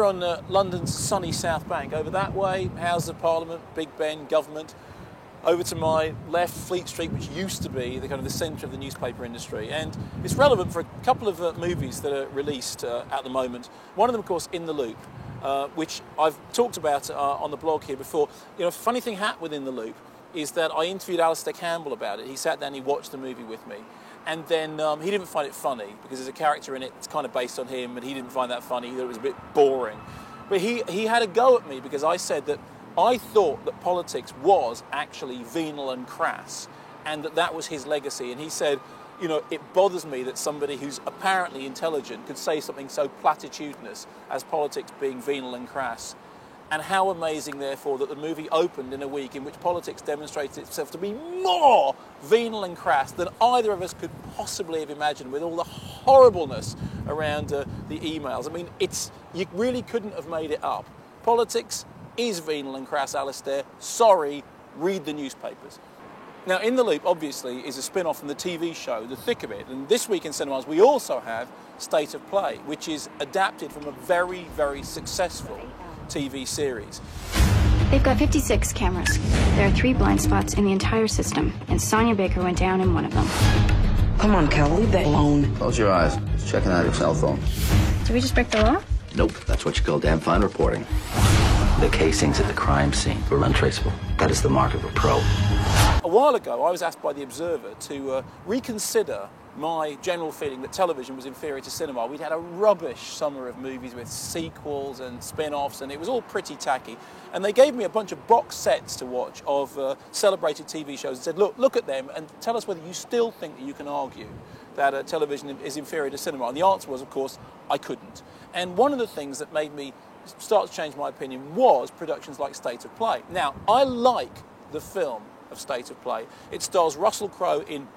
here on London's sunny South Bank. Over that way, Houses of Parliament, Big Ben, government. Over to my left, Fleet Street, which used to be the kind of the centre of the newspaper industry. And it's relevant for a couple of movies that are released at the moment. One of them, of course, In the Loop, which I've talked about on the blog here before. You know, a funny thing happened with In the Loop is that I interviewed Alastair Campbell about it. He sat down, he watched the movie with me. And then he didn't find it funny because there's a character in it that's kind of based on him, and he didn't find that funny. He thought it was a bit boring. But he had a go at me because I said that I thought that politics was actually venal and crass, and that was his legacy. And he said, you know, it bothers me that somebody who's apparently intelligent could say something so platitudinous as politics being venal and crass. And how amazing, therefore, that the movie opened in a week in which politics demonstrated itself to be more venal and crass than either of us could possibly have imagined, with all the horribleness around the emails. I mean, you really couldn't have made it up. Politics is venal and crass, Alastair. Sorry, read the newspapers. Now, In the Loop, obviously, is a spin-off from the TV show, The Thick of It. And this week in cinemas, we also have State of Play, which is adapted from a very, very successful TV series. They've got 56 cameras. There are 3 blind spots in the entire system, and Sonia Baker went down in one of them. Come on, Cal, leave that alone. Close your eyes. Just checking out your cell phone. Did we just break the law? Nope, that's what you call damn fine reporting. The casings at the crime scene were untraceable. That is the mark of a pro. A while ago, I was asked by The Observer to reconsider my general feeling that television was inferior to cinema. We'd had a rubbish summer of movies with sequels and spin-offs, and it was all pretty tacky. And they gave me a bunch of box sets to watch of celebrated TV shows and said, look at them and tell us whether you still think that you can argue that television is inferior to cinema. And the answer was, of course, I couldn't. And one of the things that made me start to change my opinion was productions like State of Play. Now, I like the film of State of Play. It stars Russell Crowe in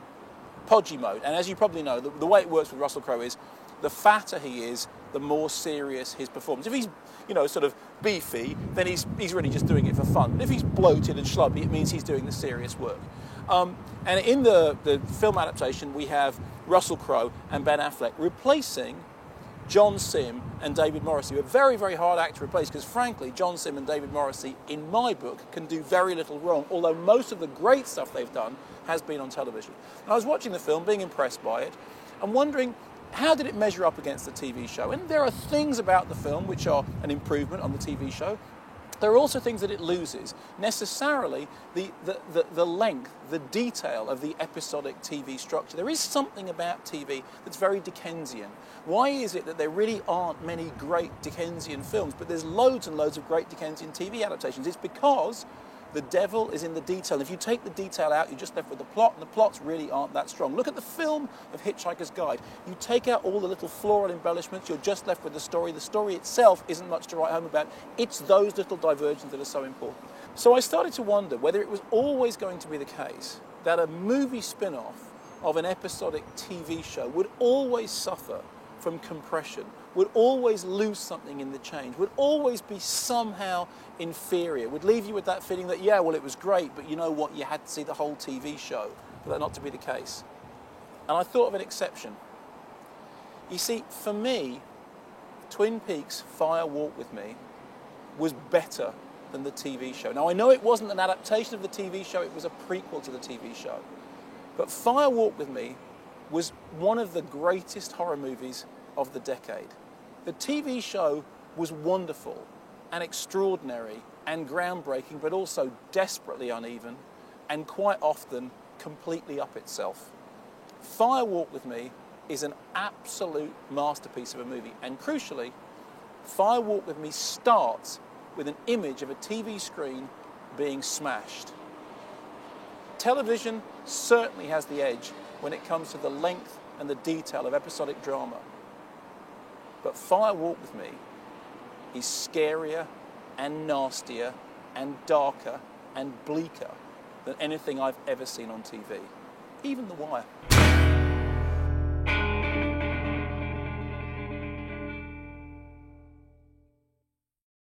podgy mode, and as you probably know, the way it works with Russell Crowe is the fatter he is, the more serious his performance. If he's, you know, sort of beefy, then he's really just doing it for fun. But if he's bloated and schlubby, it means he's doing the serious work. And in the film adaptation, we have Russell Crowe and Ben Affleck replacing John Simm and David Morrissey. A very, very hard act to replace because, frankly, John Simm and David Morrissey, in my book, can do very little wrong, although most of the great stuff they've done has been on television. And I was watching the film, being impressed by it, and wondering, how did it measure up against the TV show? And there are things about the film which are an improvement on the TV show. There are also things that it loses. Necessarily, the length, the detail of the episodic TV structure. There is something about TV that's very Dickensian. Why is it that there really aren't many great Dickensian films, but there's loads and loads of great Dickensian TV adaptations? It's because the devil is in the detail. If you take the detail out, you're just left with the plot, and the plots really aren't that strong. Look at the film of Hitchhiker's Guide. You take out all the little floral embellishments, you're just left with the story. The story itself isn't much to write home about. It's those little diversions that are so important. So I started to wonder whether it was always going to be the case that a movie spin-off of an episodic TV show would always suffer from compression, would always lose something in the change, would always be somehow inferior, would leave you with that feeling that, yeah, well, it was great, but you know what, you had to see the whole TV show for that not to be the case. And I thought of an exception. You see, for me, Twin Peaks Fire Walk With Me was better than the TV show. Now, I know it wasn't an adaptation of the TV show, it was a prequel to the TV show. But Fire Walk With Me was one of the greatest horror movies of the decade. The TV show was wonderful and extraordinary and groundbreaking, but also desperately uneven and quite often completely up itself. Fire Walk With Me is an absolute masterpiece of a movie, and crucially, Fire Walk With Me starts with an image of a TV screen being smashed. Television certainly has the edge when it comes to the length and the detail of episodic drama. But Fire Walk With Me is scarier and nastier and darker and bleaker than anything I've ever seen on TV. Even The Wire.